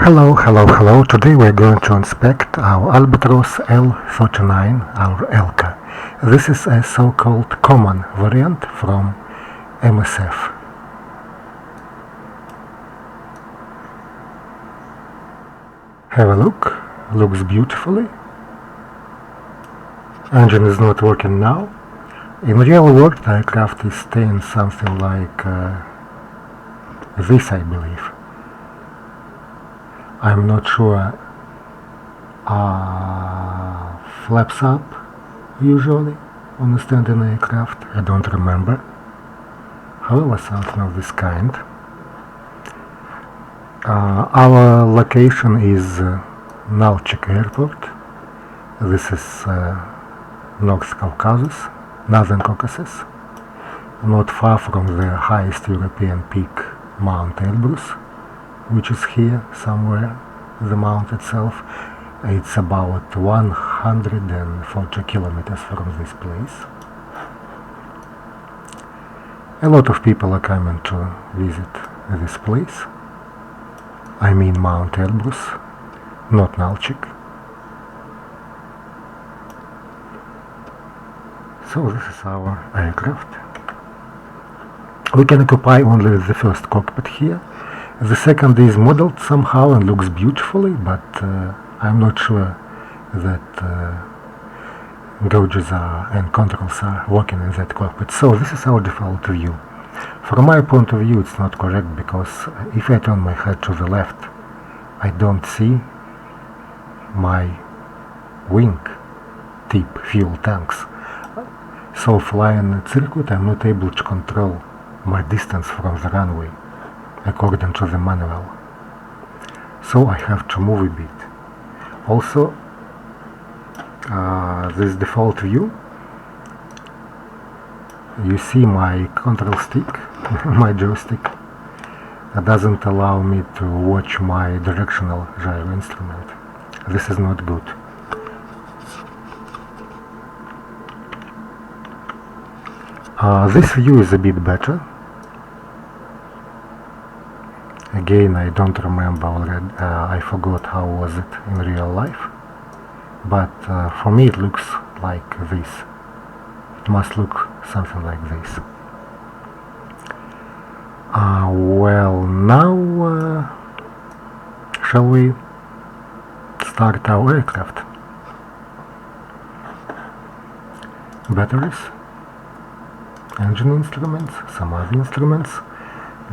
Hello. Today we're going to inspect our Albatros L-39, our Elka. This is a so-called common variant from MSF. Have a look. Looks beautifully. Engine is not working now. In real world, the aircraft is staying something like this, I believe. I'm not sure. Flaps up usually on a standing aircraft. I don't remember. However, something of this kind. Our location is Nalchik Airport. This is North Caucasus, Northern Caucasus, not far from the highest European peak, Mount Elbrus, which is here somewhere, the mount itself. It's about 140 kilometers from this place. A lot of people are coming to visit this place. I mean Mount Elbrus, not Nalchik. So this is our aircraft. We can occupy only the first cockpit here. The second is modeled somehow and looks beautifully, but I'm not sure that gauges and controls are working in that cockpit. So this is our default view. From my point of view, it's not correct, because if I turn my head to the left, I don't see my wing tip fuel tanks. So flying a circuit, I'm not able to control my distance from the runway according to the manual. So I have to move a bit. Also, this default view, you see my control stick, my joystick, doesn't allow me to watch my directional gyro instrument. This is not good. This view is a bit better. Again, I don't remember already, I forgot how was it in real life, but for me it looks like this. It must look something like this. Well, now shall we start our aircraft? Batteries, engine instruments, some other instruments.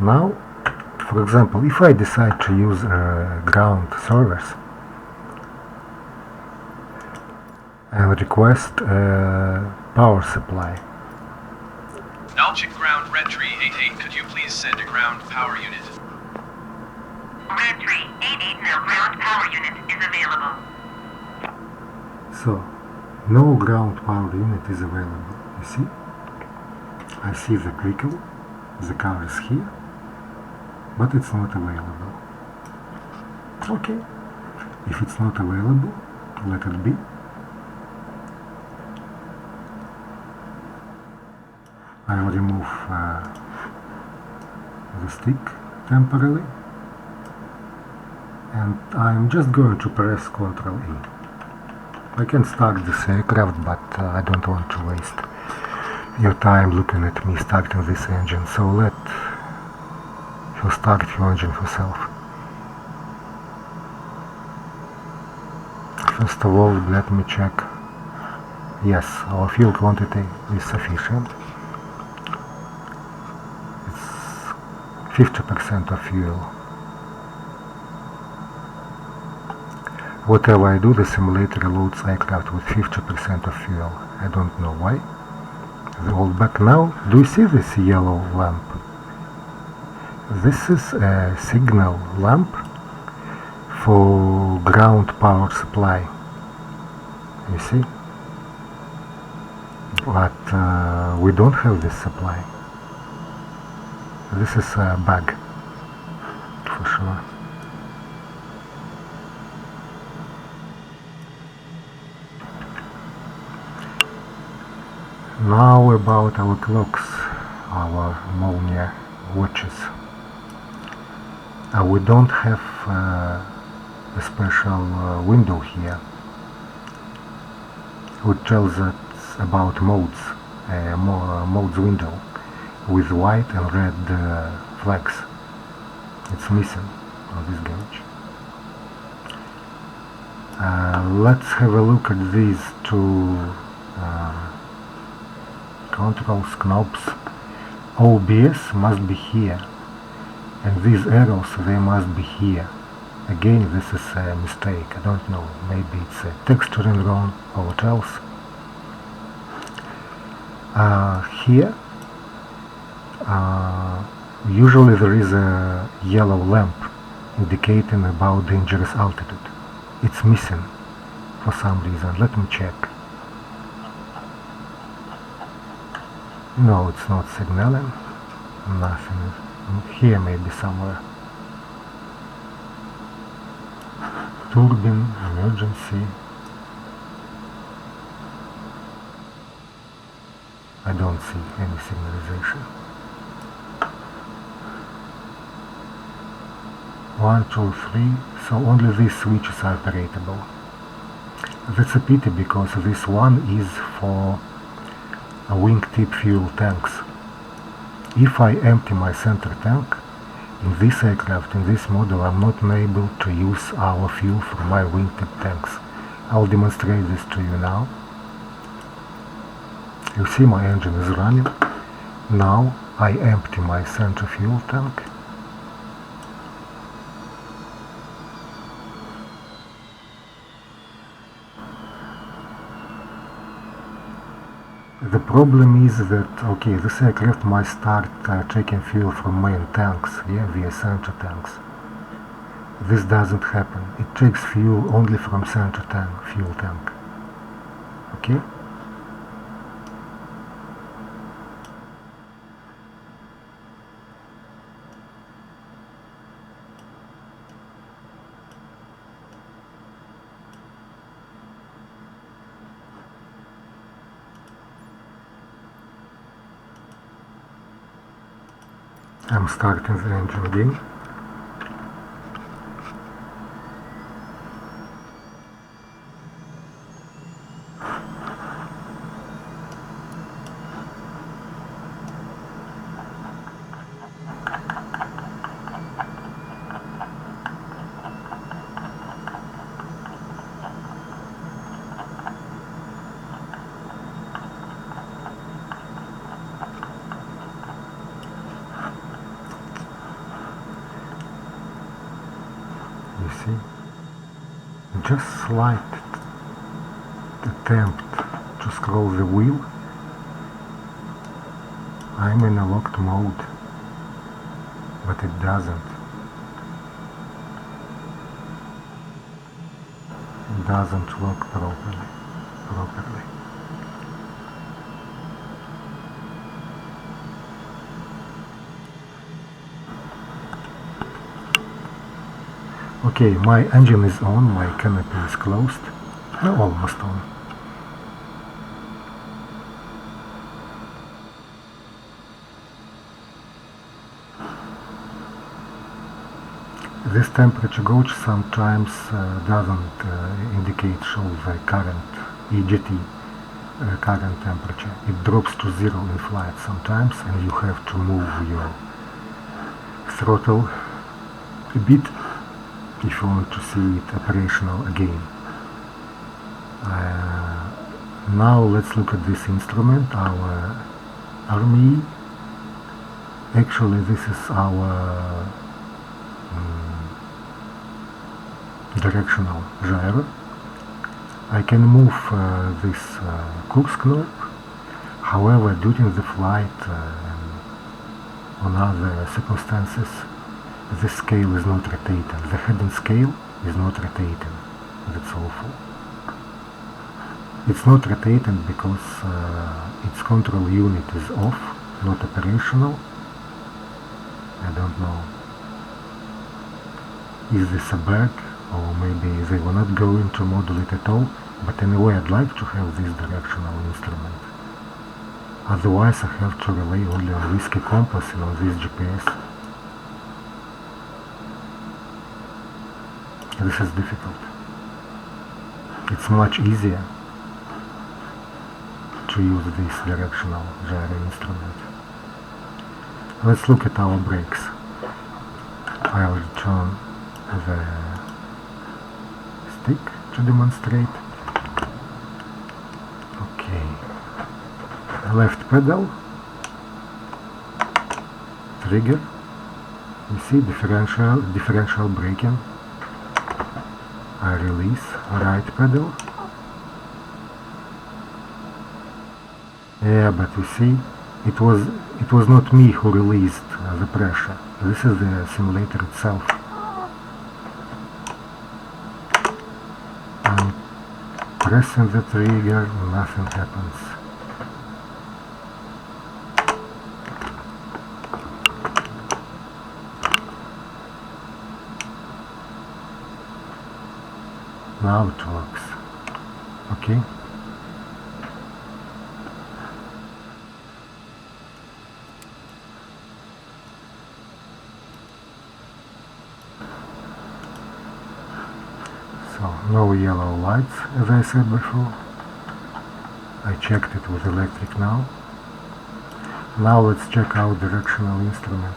Now, for example, if I decide to use ground servers and request a power supply. Nalchik ground Redtree 88, could you please send a ground power unit? Redtree 88, no ground power unit is available. So, no ground power unit is available. You see? I see the crinkle, the car is here, but it's not available. Okay, if it's not available, let it be. I'll remove the stick temporarily, and I'm just going to press Ctrl E. I can start this aircraft, but I don't want to waste your time looking at me starting this engine, so let you start your engine yourself. First of all, let me check. Yes, our fuel quantity is sufficient. It's 50% of fuel. Whatever I do, the simulator loads aircraft with 50% of fuel. I don't know why. The old back now. Do you see this yellow lamp? This is a signal lamp for ground power supply. You see? But we don't have this supply. This is a bug, for sure. Now about our clocks, our Molniya watches. We don't have a special window here which tells us about modes, modes window with white and red flags. It's missing on this gauge. Let's have a look at these two controls knobs. OBS must be here, and these arrows, they must be here. Again, this is a mistake. I don't know, maybe it's a texturing wrong or what else. Here usually there is a yellow lamp indicating about dangerous altitude. It's missing for some reason. Let me check. No, it's not signaling. Nothing. Here maybe somewhere. Turbine, emergency. I don't see any signalization. 1, 2, 3, so only these switches are operable. That's a pity because this one is for wingtip fuel tanks. If I empty my center tank, in this aircraft, in this model, I'm not able to use our fuel for my wingtip tanks. I'll demonstrate this to you now. You see my engine is running. Now I empty my center fuel tank. The problem is that, okay, this aircraft might start taking fuel from main tanks, via center tanks. This doesn't happen. It takes fuel only from center tank, fuel tank. Okay? I'm starting the engine again. You see, just slight attempt to scroll the wheel, I'm in a locked mode, but it doesn't lock properly. Okay, my engine is on, my canopy is closed, almost on. This temperature gauge sometimes doesn't show the current EGT current temperature. It drops to 0 in flight sometimes, and you have to move your throttle a bit if you want to see it operational again. Now let's look at this instrument, our RME. Actually, this is our directional gyro. I can move this Kursk knob. However, during the flight on other circumstances, the scale is not rotating. The heading scale is not rotating. That's awful. It's not rotating because its control unit is off, not operational. I don't know. Is this a bug? Or maybe they were not going to model it at all. But anyway, I'd like to have this directional instrument. Otherwise, I have to rely only on Whiskey compass and on this GPS. This is difficult. It's much easier to use this directional gyro instrument. Let's look at our brakes. I'll turn the stick to demonstrate. Okay. Left pedal, trigger. You see differential braking. I release right pedal. Yeah, but you see, it was not me who released the pressure. This is the simulator itself. I'm pressing the trigger, nothing happens. Now it works. Okay. So, no yellow lights, as I said before. I checked it with electric now. Now let's check our directional instrument.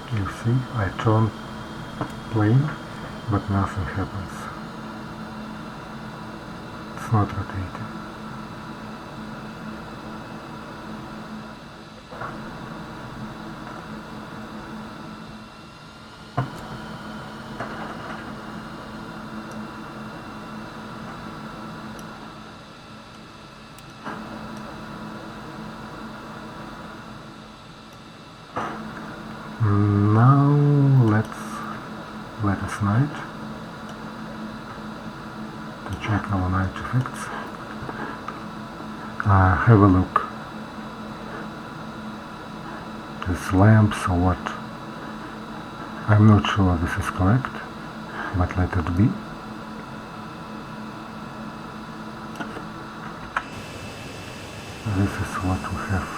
You see, I turn plane, but nothing happens. It's not rotating. Now let us night to check our night effects. Have a look. These lamps or what? I'm not sure this is correct, but let it be. This is what we have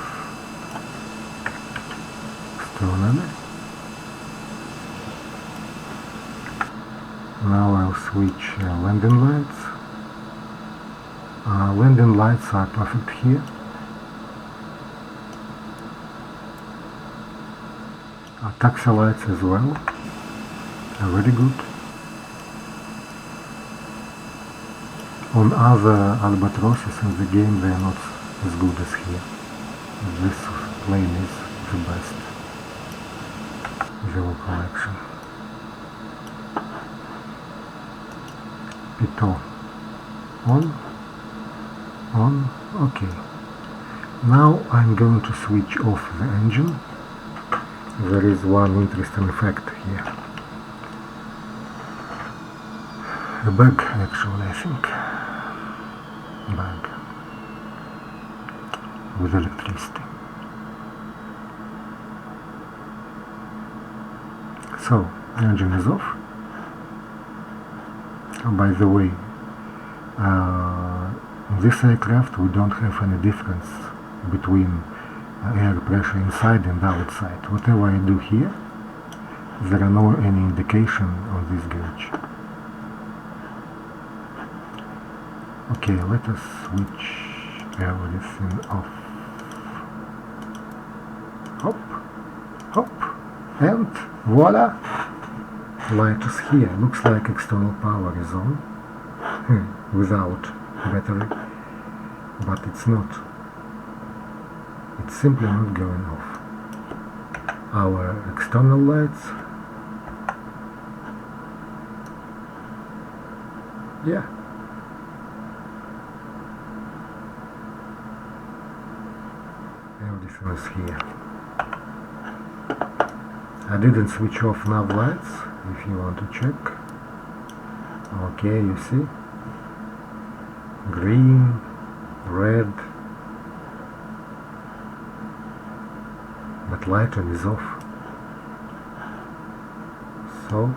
externally. Now I'll switch landing lights. Landing lights are perfect here. Taxi lights as well are very good. On other albatrosses in the game they are not as good as here. This plane is the best. Zero collection. Pitot on, okay. Now I'm going to switch off the engine. There is one interesting effect here. A bug, actually, I think. Bug with electricity. So, engine is off. By the way, in this aircraft we don't have any difference between air pressure inside and outside. Whatever I do here, there are no any indication on this gauge. Okay, let us switch everything off. Hop, hop, and voila! Light is here. Looks like external power is on without battery, but it's not. It's simply not going off. Our external lights, yeah. Everything is here. I didn't switch off nav lights, if you want to check. Okay, you see? Green, red, but light on is off. So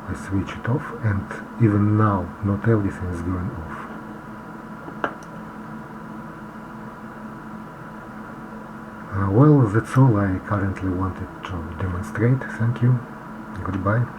I switch it off, and even now not everything is going off. Well, that's all I currently wanted to demonstrate. Thank you. Goodbye.